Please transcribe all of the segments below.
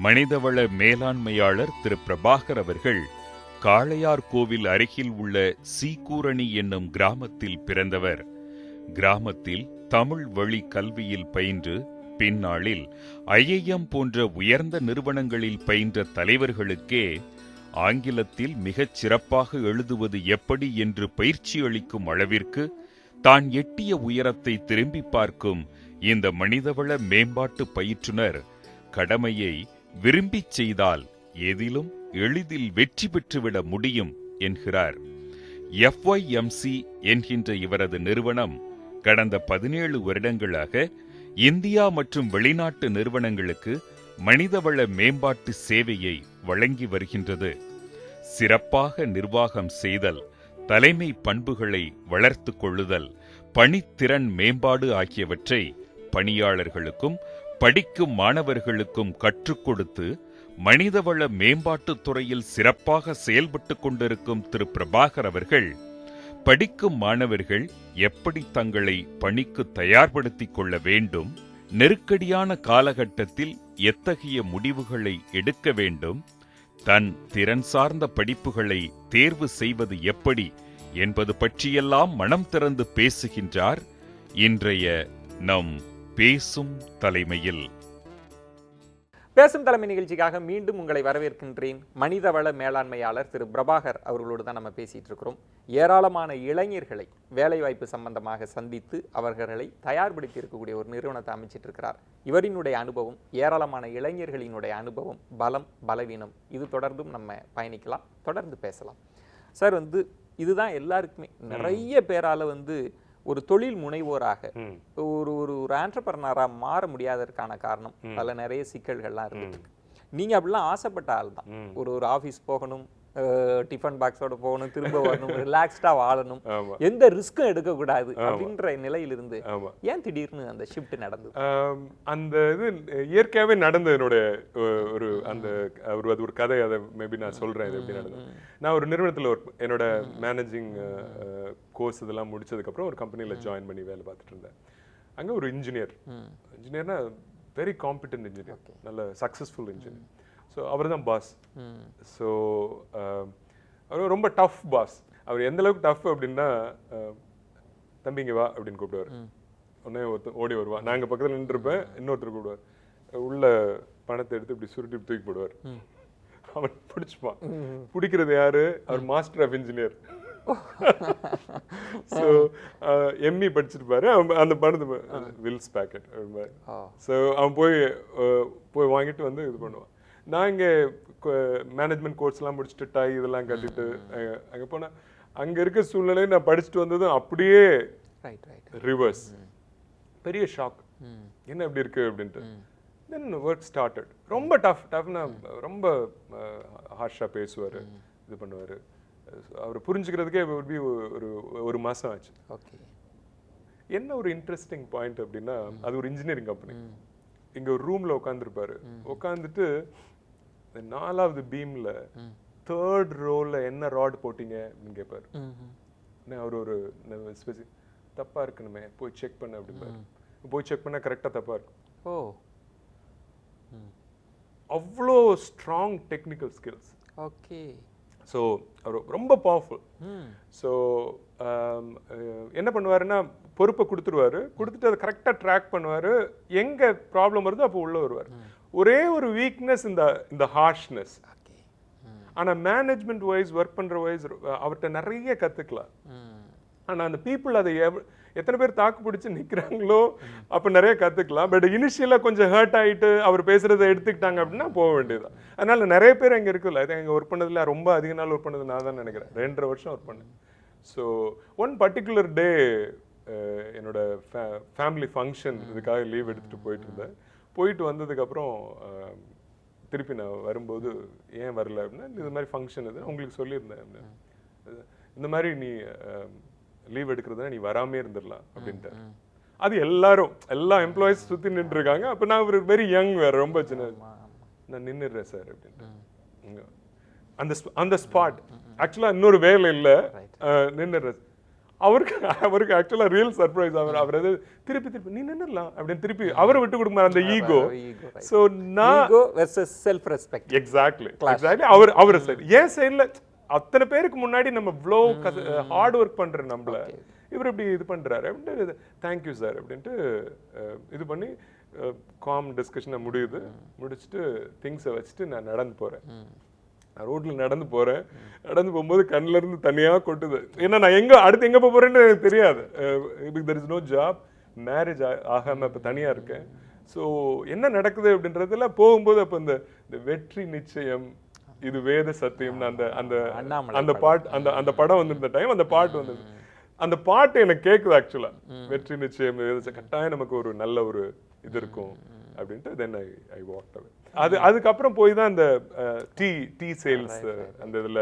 மனிதவள மேலாண்மையாளர் திரு பிரபாகர் அவர்கள் காளையார் கோவில் அருகில் உள்ள சீக்கூரணி என்னும் கிராமத்தில் பிறந்தவர். கிராமத்தில் தமிழ் வழி கல்வியில் பயின்று பின்னாளில் IIM போன்ற உயர்ந்த நிறுவனங்களில் பயின்ற தலைவர்களுக்கே ஆங்கிலத்தில் மிகச் சிறப்பாக எழுதுவது எப்படி என்று பயிற்சி அளிக்கும் அளவிற்கு தான் எட்டிய உயரத்தை திரும்பி பார்க்கும் இந்த மனிதவள மேம்பாட்டு பயிற்றுனர் கடமையை விரும்பிச் செய்தால் எதிலும் எளிதில் வெற்றி பெற்றுவிட முடியும் என்கிறார். FYMC என்கின்ற இவரது நிறுவனம் கடந்த 17 வருடங்களாக இந்தியா மற்றும் வெளிநாட்டு நிறுவனங்களுக்கு மனிதவள மேம்பாட்டு சேவையை வழங்கி வருகின்றது. சிறப்பாக நிர்வாகம் செய்தல், தலைமை பண்புகளை வளர்த்து கொள்ளுதல், பணித்திறன் மேம்பாடு ஆகியவற்றை பணியாளர்களுக்கும் படிக்கும் மாணவர்களுக்கும் கற்றுக் கொடுத்து மனிதவள மேம்பாட்டுத் துறையில் சிறப்பாக செயல்பட்டுக் கொண்டிருக்கும் திரு பிரபாகர் அவர்கள் படிக்கும் மாணவர்கள் எப்படி தங்களை பணிக்கு தயார்படுத்திக் கொள்ள வேண்டும், நெருக்கடியான காலகட்டத்தில் எத்தகைய முடிவுகளை எடுக்க வேண்டும், தன் திறன் சார்ந்த படிப்புகளை தேர்வு செய்வது எப்படி என்பது பற்றியெல்லாம் மனம் திறந்து பேசுகின்றார் இன்றைய நம் பேசும் தலைமையில். பேசும் தலைமை நிகழ்ச்சிக்காக மீண்டும் உங்களை வரவேற்கின்றேன். மனிதவள மேலாண்மையாளர் திரு பிரபாகர் அவர்களோடு தான் நம்ம பேசிட்டு இருக்கிறோம். ஏராளமான இளைஞர்களை வேலைவாய்ப்பு சம்பந்தமாக சந்தித்து அவர்களை தயார்படுத்தி இருக்கக்கூடிய ஒரு நிறுவனத்தை அமைச்சிட்டு இருக்கிறார். இவரினுடைய அனுபவம், ஏராளமான இளைஞர்களினுடைய அனுபவம், பலம் பலவீனம், இது தொடர்ந்தும் நம்ம பயணிக்கலாம், தொடர்ந்து பேசலாம். சார், இதுதான் எல்லாருக்குமே நிறைய பேரால ஒரு தொழில் முனைவோராக ஒரு ஆண்டர்பிரனரா மாற முடியாததற்கான காரணம் பல நிறைய சிக்கல்கள்லாம் இருக்கு. நீங்க அப்படிலாம் ஆசைப்பட்ட ஆள் தான். ஒரு ஆபீஸ் போகணும், டிஃபன் பாக்ஸோட போகணும், திரும்ப வரணும், ரிலாக்ஸ்டா வாழணும், எந்த ரிஸ்க்கும் எடுக்க கூடாது அப்படின்ற நிலையிலிருந்து ஏன் திடீர்னு அந்த ஷிஃப்ட் நடந்தது? அந்த இது இயற்கையாவே நடந்தது. என்னோட அது ஒரு கதை. அதை மேபி நான் சொல்றேன் இது எப்படி நடந்தது. நான் ஒரு நிறுவனத்துல என்னோட மேனேஜிங் கோர்ஸ் இதெல்லாம் முடிச்சதுக்கு அப்புறம் ஒரு கம்பெனில ஜாயின் பண்ணி வேலை பார்த்துட்டு இருந்தேன். அங்க ஒரு இன்ஜினியர்னா வெரி காம்பிடென்ட் இன்ஜினியர், நல்ல சக்சஸ்ஃபுல் இன்ஜினியர். ஸோ அவர் தான் பாஸ். ஸோ அவர் ரொம்ப டஃப் பாஸ். அவர் எந்த அளவுக்கு டஃப் அப்படின்னா, தம்பிங்க வா அப்படின்னு கூப்பிடுவார். உடனே ஓடி வருவா. நாங்கள் பக்கத்தில் நின்றுருப்பேன், இன்னொருத்தர் கூப்பிடுவார். உள்ள பணத்தை எடுத்து இப்படி சுருட்டி தூக்கி போடுவார். அவன் பிடிச்சிப்பான். பிடிக்கிறது யாரு? அவர் master of engineer. So ME படிச்சிருப்பாரு. அந்த பணத்தை வில்ஸ் பேக்கெட். ஸோ அவன் போய் வாங்கிட்டு இது பண்ணுவான். நான் இங்கே மேனேஜ்மெண்ட் கோர்ஸ்லாம் முடிச்சுட்டு டை இதெல்லாம் கட்டிட்டு அங்கே போனால் அங்கே இருக்க சூழ்நிலை நான் படிச்சுட்டு வந்ததும் அப்படியே ரிவர்ஸ். பெரிய ஷாக், என்ன எப்படி இருக்கு அப்படின்ட்டு. தென் ஒர்க் ஸ்டார்டட். ரொம்ப டஃப்னா ரொம்ப ஹார்ஷாக பேசுவார், இது பண்ணுவார். அவர் புரிஞ்சுக்கிறதுக்கே ஒரு மாதம் ஆச்சு. என்ன ஒரு இன்ட்ரெஸ்டிங் பாயிண்ட் அப்படின்னா, அது ஒரு இன்ஜினியரிங் கம்பெனி. இங்கே ஒரு ரூமில் உட்காந்துருப்பாரு. உட்காந்துட்டு 4வது பீம்ல 3rd ரோல என்ன ராட் போட்டீங்க அப்படின்னு கேட்பாரு. அவர் ஒரு தப்பா இருக்கணுமே, போய் செக் பண்ண அப்படிம்பாரு. போய் செக் பண்ணா கரெக்டா தப்பா இருக்கும். அவ்வளோ strong technical skills. Okay. So அவர் ரொம்ப பவர்ஃபுல். ஸோ என்ன பண்ணுவாருன்னா, பொறுப்பை கொடுத்துட்டு அதை கரெக்டாக ட்ராக் பண்ணுவார். எங்கே ப்ராப்ளம் வருதோ அப்போ உள்ளே வருவார். ஒரே ஒரு வீக்னஸ் இந்த ஹார்ஷ்னஸ். ஆனால் மேனேஜ்மெண்ட் வைஸ், ஒர்க் பண்ணுற வைஸ் அவர்கிட்ட நிறைய கற்றுக்கலாம். ஆனால் அந்த பீப்புள் அதை எத்தனை பேர் தாக்கு பிடிச்சி நிற்கிறாங்களோ அப்போ நிறைய கற்றுக்கலாம். பட் இனிஷியலாக கொஞ்சம் ஹர்ட் ஆகிட்டு அவர் பேசுகிறத எடுத்துக்கிட்டாங்க அப்படின்னா போக வேண்டியதுதான். அதனால நிறைய பேர் அங்கே இருக்குல்ல. அது எங்கள் ஒர்க் பண்ணதில் ரொம்ப அதிக நாள் ஒர்க் பண்ணது நான் தான் நினைக்கிறேன். 2.5 வருஷம் ஒர்க் பண்ணேன். ஸோ ஒன் பர்டிகுலர் டே என்னோட ஃபேமிலி ஃபங்க்ஷன், இதுக்காக லீவ் எடுத்துகிட்டு போயிட்டு இருந்தேன். போயிட்டு வந்ததுக்கப்புறம் திருப்பி நான் வரும்போது ஏன் வரல அப்படின்னா, இது மாதிரி ஃபங்க்ஷன் இது உங்களுக்கு சொல்லியிருந்தேன். இந்த மாதிரி நீ லீவ் எடுக்கிறதுனா நீ வராமே இருந்துடலாம் அப்படின்ட்டு. அது எல்லா எம்ப்ளாயிஸ் சுற்றி நின்றுருக்காங்க. அப்போ நான் ஒரு வெரி யங், வேறு ரொம்ப சின்ன. நான் நின்றுடுறேன் சார் அப்படின்ட்டு. அந்த ஸ்பாட் ஆக்சுவலாக இன்னொரு வேலை இல்லை, நின்றுடுறேன். அவருக்கு ஆக்சுவலா ரியல் சர்ப்ரைஸ். அவர் அது திருப்பி நீ நின்னுடலாம் அப்படின்னு திருப்பி அவரை விட்டு கொடுக்குற அந்த ஈகோ. ஸோ நான் செல்ஃப் ரெஸ்பெக்ட். எக்ஸாக்ட்லி அவர் சைடு என் சைட்ல அத்தனை பேருக்கு முன்னாடி நம்ம இவ்வளோ ஹார்ட் ஒர்க் பண்ற நம்மள இவர் இப்படி இது பண்றாரு அப்படின்ட்டு தேங்க்யூ சார் அப்படின்ட்டு இது பண்ணி காம் டிஸ்கஷனை முடிச்சுட்டு திங்ஸை வச்சுட்டு நான் நடந்து போறேன். ரோட்ல நடந்து போகும்போது கண்ணுல இருந்து தனியா கொட்டுது. ஏன்னா நான் அடுத்து எங்க போறேன்னு எனக்கு தெரியாது. there is no job, marriage ஆகாம இப்ப தனியா இருக்கேன். ஸோ என்ன நடக்குது அப்படின்றதுல போகும்போது அப்ப இந்த வெற்றி நிச்சயம், இது வேத சத்தியம், அந்த படம் வந்திருந்த டைம் அந்த பாட்டு வந்தது. அந்த பாட்டு எனக்கு கேக்குது ஆக்சுவலா. வெற்றி நிச்சயம் கட்டாயம் நமக்கு ஒரு நல்ல ஒரு இது இருக்கும் அப்படின்ட்டு தென் ஐ வாக்ட் அவே. அதுக்கப்புறம் போய் தான் அந்த டீ சேல்ஸ் அந்த இதுல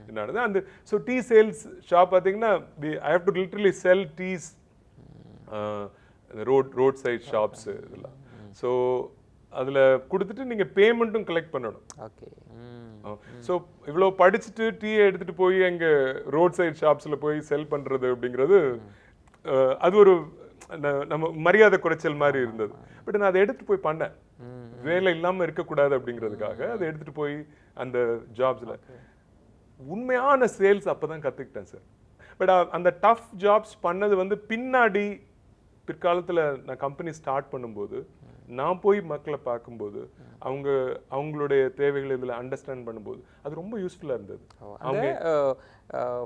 என்னது அந்த ஸோ டீ சேல்ஸ் ஷாப் பார்த்தீங்கன்னா I have to literally sell teas road side shops இதெல்லாம். ஸோ அதுல கொடுத்துட்டு நீங்க பேமெண்ட்டும் கலெக்ட் பண்ணணும். ஓகே. ஸோ இவ்வளோ படிச்சுட்டு டீயை எடுத்துட்டு போய் அங்க ரோட் சைட் ஷாப்ஸ்ல போய் செல் பண்றது அப்படிங்கிறது அது ஒரு நம்ம மரியாதை குறைச்சல் மாதிரி இருந்தது. பட் நான் அதை எடுத்துட்டு போய் பண்ணேன். வேலை இல்லாம இருக்கக்கூடாது அப்படிங்கிறதுக்காக அதை எடுத்துட்டு போய் அந்த ஜாப்ஸ்ல உண்மையான சேல்ஸ் அப்பதான் கத்துக்கிட்டேன் சார். பட் அந்த டஃப் ஜாப்ஸ் பண்ணது பின்னாடி பிற்காலத்துல நான் கம்பெனி ஸ்டார்ட் பண்ணும்போது நான் போய் மக்களை பார்க்கும்போது அவங்களுடைய தேவைகளை இதுல அண்டர்ஸ்டாண்ட் பண்ணும்போது அது ரொம்ப யூஸ்ஃபுல்லா இருந்தது. அவங்க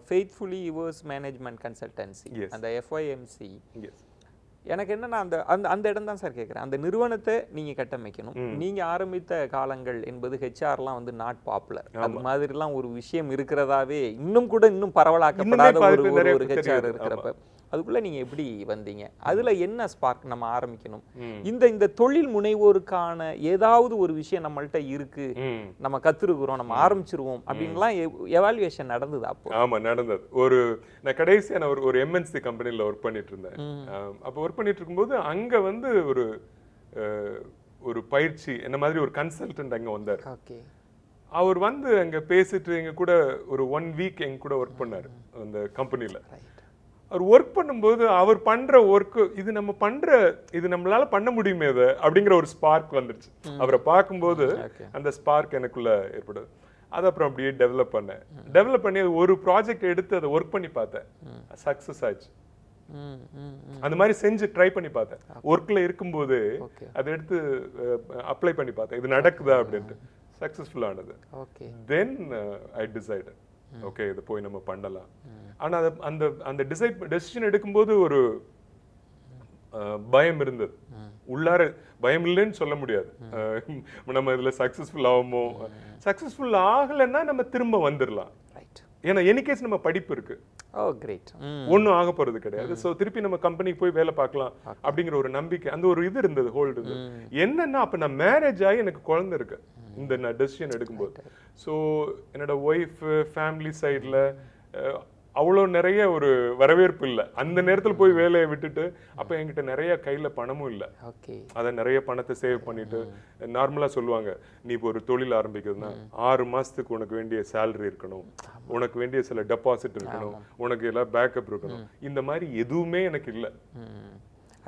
ஃபெய்த்ஃபுல்லி யுவர்ஸ் மேனேஜ்மெண்ட் கன்சல்டன்சி அந்த FYMC. எனக்கு என்னன்னா அந்த இடம் தான் சார் கேட்குறேன். அந்த நிறுவனத்தை நீங்க கட்டமைக்கணும். நீங்க ஆரம்பித்த காலங்கள் என்பது ஹெச்ஆர்லாம் நாட் பாப்புலர், அது மாதிரிலாம் ஒரு விஷயம் இருக்கிறதாவே இன்னும் பரவலாக்கப்படாத ஒரு ஹெச்ஆர் இருக்கிறப்ப அதுக்குள்ள நீங்க எப்படி வந்தீங்க? அதுல என்ன ஸ்பார்க் நம்ம ஆரம்பிக்கணும்? இந்த தொழில் முனைவோருக்கான ஏதாவது ஒரு விஷயம் நம்மள்ட்ட இருக்கு, நம்ம கத்துருக்குறோம், நம்ம ஆரம்பிச்சிருவோம் அப்படின்லாம் எவாலுவேஷன் நடந்தது அப்போ? ஆமா நடந்தது. நான் கடைசியா ஒரு MNC கம்பெனில ஒர்க் பண்ணிட்டு இருந்தேன். அப்போ ஒர்க் பண்ணிட்டு இருக்கும்போது அங்க ஒரு பயிற்சி என்ன மாதிரி ஒரு கன்சல்டன்ட் அங்க வந்தார். அவர் அங்க பேசிட்டு எங்க கூட ஒரு 1 வீக் எங்க கூட ஒர்க் பண்ணாரு அந்த கம்பெனில. அவர் ஒர்க் பண்ணும்போது அவர் பண்ற ஒர்க் இது நம்மளால பண்ண முடியுமே அப்படிங்கிற ஒரு ஸ்பார்க் வந்துருச்சு. அவரை பார்க்கும்போது அந்த ஸ்பார்க் எனக்குள்ள ஏற்படுது. அது அப்புறம் அப்படியே டெவலப் பண்ணி ஒரு ப்ராஜெக்ட் எடுத்து அதை ஒர்க் பண்ணி பார்த்தேன். சக்சஸ் ஆச்சு. அந்த மாதிரி செஞ்சு ட்ரை பண்ணி பார்த்தேன். ஒர்க்ல இருக்கும்போது அதை எடுத்து அப்ளை பண்ணி பார்த்தேன், இது நடக்குதா அப்படின்ட்டு. சக்சஸ்ஃபுல் ஆனது. தென் ஐ டிசைடட் ஓகே இது போய் நம்ம பண்ணலாம். ஆனா அந்த டெசிஷன் எடுக்கும்போது ஒரு பயம் இருந்தது. உள்ளார பயம் இல்லைன்னு சொல்ல முடியாது. நம்ம இதுல சக்சஸ்ஃபுல் ஆகுமோ, சக்சஸ்ஃபுல் ஆகலைன்னா நம்ம திரும்ப வந்துடலாம். ஏன்னா எனிகேஸ் நம்ம படிப்பு இருக்கு, ஒன்னும் ஆக போறது கிடையாது. சோ திருப்பி நம்ம கம்பெனிக்கு போய் வேலை பார்க்கலாம் அப்படிங்கிற ஒரு நம்பிக்கை, அந்த ஒரு இது இருந்தது, ஹோல்டு இருந்தது. என்னன்னா அப்ப நான் மேரேஜ் ஆகி எனக்கு குழந்தை இருக்கு இந்த நான் டெசிஷன் எடுக்கும்போது. ஸோ என்னோட ஒய்ஃப் ஃபேமிலி சைட்ல அவ்வளோ நிறைய ஒரு வரவேற்பு இல்லை. அந்த நேரத்தில் போய் வேலையை விட்டுட்டு அப்போ என்கிட்ட நிறைய கையில் பணமும் இல்லை. அதை நிறைய பணத்தை சேவ் பண்ணிட்டு நார்மலாக சொல்லுவாங்க, நீ இப்போ ஒரு தொழில் ஆரம்பிக்கிறதுனா 6 மாசத்துக்கு உனக்கு வேண்டிய சேலரி இருக்கணும், உனக்கு வேண்டிய சில டெபாசிட் இருக்கணும், உனக்கு எல்லாம் பேக்கப் இருக்கணும். இந்த மாதிரி எதுவுமே எனக்கு இல்லை.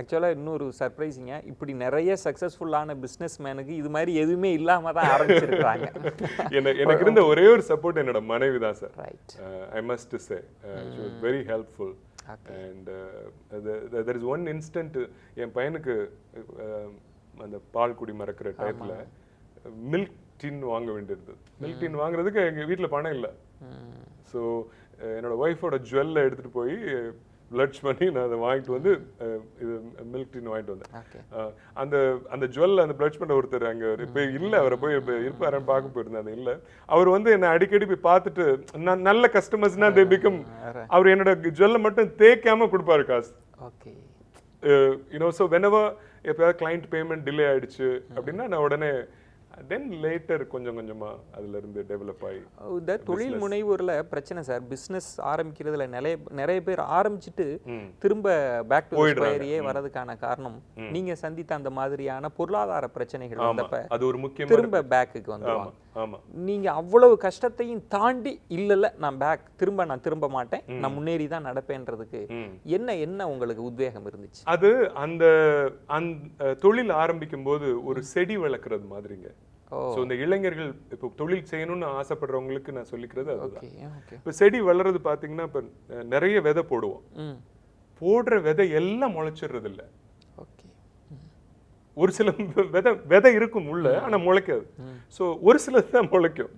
ஆக்சுவலாக இன்னொரு சர்ப்ரைசிங்க, இப்படி நிறைய சக்ஸஸ்ஃபுல்லான பிஸ்னஸ் மேனுக்கு இது மாதிரி எதுவுமே இல்லாமல் தான் ஆரம்பிச்சிருக்காங்க. எனக்கு இருந்த ஒரே ஒரு சப்போர்ட் என்னோட மனைவி தான் sir. I must say she was very helpful. And there is one instant என் பையனுக்கு அந்த பால் குடி மறக்கிற டயத்தில் மில்க் டின் வாங்க வேண்டியிருந்தது. மில்க் டின் வாங்குறதுக்கு எங்கள் வீட்டில் பணம் இல்லை. ஸோ என்னோட ஒய்ஃபோட ஜுவல்லை எடுத்துகிட்டு போய் பிளட்ச் பண்ணி நான் அதை வாங்கிட்டு இது மில்க் டீன் வாங்கிட்டு வந்தேன். அந்த ஜுவல்ல அந்த பிளட்ச் பண்ண ஒருத்தர் அங்கே இப்போ இல்லை, அவரை போய் இருப்பாருன்னு பார்க்க போயிருந்தேன். அது இல்லை. அவர் என்னை அடிக்கடி போய் பார்த்துட்டு நல்ல கஸ்டமர்ஸ்னா தே பிகம், அவர் என்னோட ஜுவல்லை மட்டும் தேய்க்காம கொடுப்பாரு காசு. ஸோ வெனவர் எப்பயாவது கிளைண்ட் பேமெண்ட் டிலே ஆயிடுச்சு அப்படின்னா நான் உடனே தென் லேட்டர் கொஞ்சம் கொஞ்சமா அதுல இருந்து டெவலப் ஆகி. இந்த தொழில் முனைவோர்ல பிரச்சனை சார், பிசினஸ் ஆரம்பிக்கிறதுல நிறைய பேர் ஆரம்பிச்சுட்டு திரும்ப பேக் டு ஸ்கொயரியே வரதுக்கான காரணம் நீங்க சந்தித்த அந்த மாதிரியான பொருளாதார பிரச்சனைகள் வந்தப்ப அது ஒரு முக்கியமான திரும்ப பேக்குக்கு வந்துருவாங்க. ஆமா நீங்க அவ்வளவு கஷ்டத்தையும் தாண்டி இல்ல நான் திரும்ப மாட்டேன், நான் முன்னேறி தான் நடப்பேன்றதுக்கு என்ன உங்களுக்கு உத்வேகம் இருந்துச்சு? அது அந்த தொழில் ஆரம்பிக்கும் போது ஒரு செடி வளர்க்கறது மாதிரிங்க. சோ இந்த இளைஞர்கள் இப்போ தொழில் செய்யணும்னு ஆசைப்படுறவங்களுக்கு நான் சொல்லிக்கிறது அதுதான். இப்ப செடி வளர்றது பாத்தீங்கன்னா இப்ப நிறைய விதை போடுவோம், போடுற விதை எல்லாம் முளைச்சிடுறது இல்ல. ஒரு சில விதை இருக்கும் உள்ள, ஆனா முளைக்காது. சோ ஒரு சிலது தான் முளைக்கும்.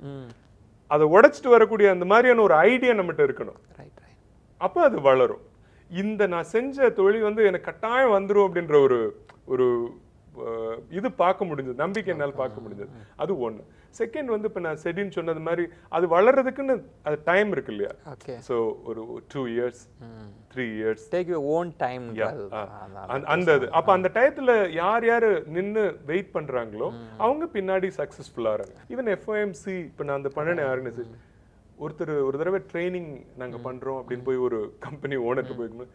அதை உடைச்சிட்டு வரக்கூடிய அந்த மாதிரியான ஒரு ஐடியா நம்மகிட்ட இருக்கணும், அப்ப அது வளரும். இந்த நான் செஞ்ச தொழில் வந்து எனக்கு கட்டாயம் வந்துரும் அப்படின்ற ஒரு இது பார்க்க முடிஞ்சது, நம்பிக்கை என்னால் பார்க்க முடிஞ்சது. அது ஒண்ணு. செகண்ட் வந்து இப்ப நான் செடின்னு சொன்னது மாதிரி அது வளர்றதுக்குன்னு அது டைம் இருக்கு இல்லையா? சோ ஒரு 2 years 3 years take your own time. அந்த அப்ப அந்த டயத்துல யார் நின்னு வெயிட் பண்றாங்களோ அவங்க பின்னாடி சக்சஸ்ஃபுல்லா ஆறாங்க. ஈவன் FOMC இப்ப நான் அந்த பண்ண ஆர்கனைசேஷன் ஒருத்தர் ஒரு தடவை ட்ரைனிங் நாங்க பண்றோம் அப்படின்னு போய் ஒரு கம்பெனி ஓனர்கிட்ட போயிருக்கணும்.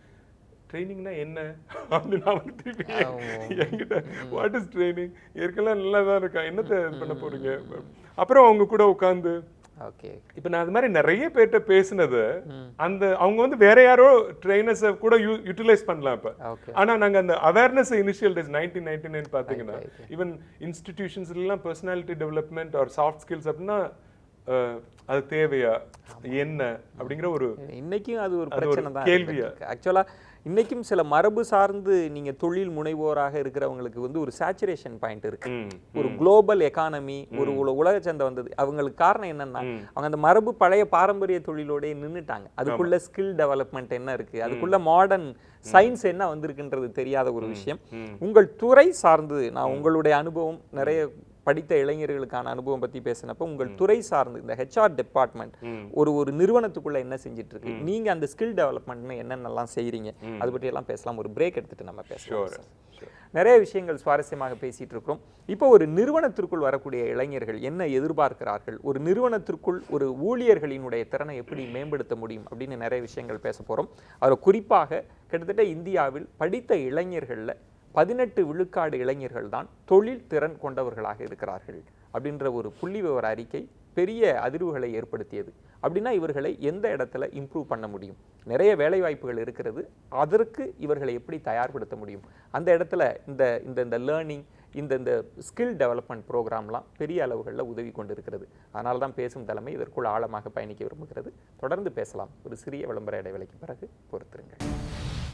ட்ரைனிங்னா என்ன அப்படின்னு அவன் திருப்பி என்கிட்ட வாட் இஸ் ட்ரைனிங், ஏற்கனவே நல்லா தான் இருக்கா, என்னத்தை பண்ண போறீங்க? அப்புறம் அவங்க கூட உட்காந்து இப்ப நான் அது மாதிரி நிறைய பேர்கிட்ட பேசினது, அந்த அவங்க வந்து வேற யாரோ ட்ரைனர்ஸ் கூட யூட்டிலைஸ் பண்ணலாம் இப்ப. ஆனா நாங்க அந்த அவேர்னஸ் இனிஷியல் டேஸ் 1999 பாத்தீங்கன்னா ஈவன் இன்ஸ்டிடியூஷன்ஸ் எல்லாம் personality development R soft skills அப்படின்னா அது தேவையா என்ன அப்படிங்கிற ஒரு இன்னைக்கும் அது ஒரு பிரச்சனை தான் கேள்வியா. ஆக்சுவலா இன்னைக்கும் சில மரபு சார்ந்து நீங்க தொழில் முனைவோராக இருக்கிறவங்களுக்கு வந்து ஒரு சேச்சுரேஷன் பாயிண்ட் இருக்கு. ஒரு குளோபல் எக்கானமி, ஒரு உலக சந்தை வந்தது. அவங்களுக்கு காரணம் என்னன்னா அவங்க அந்த மரபு பழைய பாரம்பரிய தொழிலோட நின்னுட்டாங்க. அதுக்குள்ள ஸ்கில் டெவலப்மெண்ட் என்ன இருக்கு, அதுக்குள்ள மாடர்ன் சயின்ஸ் என்ன வந்திருக்குன்றது தெரியாத ஒரு விஷயம். உங்கள் துறை சார்ந்து நான் உங்களுடைய அனுபவம், நிறைய படித்த இளைஞர்களுக்கான அனுபவம் பத்தி பேசினப்ப உங்கள் துறை சார்ந்து இந்த HR டிபார்ட்மெண்ட் ஒரு நிறுவனத்துக்குள்ள என்ன செஞ்சிட்டு இருக்கு, நீங்க அந்த ஸ்கில் டெவலப்மெண்ட் என்னென்னலாம் செய்றீங்க, அது பற்றி எல்லாம் பேசலாம். ஒரு பிரேக் எடுத்துட்டு நம்ம பேசலாம். நிறைய விஷயங்கள் சுவாரஸ்யமாக பேசிட்டு இருக்கிறோம். இப்போ ஒரு நிறுவனத்திற்குள் வரக்கூடிய இளைஞர்கள் என்ன எதிர்பார்க்கிறார்கள், ஒரு நிறுவனத்திற்குள் ஒரு ஊழியர்களினுடைய திறனை எப்படி மேம்படுத்த முடியும் அப்படின்னு நிறைய விஷயங்கள் பேச போறோம். அதில் குறிப்பாக கிட்டத்தட்ட இந்தியாவில் படித்த இளைஞர்கள்ல 18 விழுக்காடு இளைஞர்கள் தான் தொழில் திறன் கொண்டவர்களாக இருக்கிறார்கள் அப்படின்ற ஒரு புள்ளி விவர அறிக்கை பெரிய அதிர்வுகளை ஏற்படுத்தியது. அப்படின்னா இவர்களை எந்த இடத்துல இம்ப்ரூவ் பண்ண முடியும், நிறைய வேலை வாய்ப்புகள் இருக்கிறது, அதற்கு இவர்களை எப்படி தயார்படுத்த முடியும், அந்த இடத்துல இந்த லேர்னிங், இந்த ஸ்கில் டெவலப்மெண்ட் ப்ரோக்ராம்லாம் பெரிய அளவுகளில் உதவி கொண்டு இருக்கிறது. அதனால தான் பேசும் தலைமை இதற்குள் ஆழமாக பயணிக்க விரும்புகிறது. தொடர்ந்து பேசலாம். ஒரு சிறிய விளம்பர இடைவேளைக்கு பிறகு பொறுத்திருங்கள்.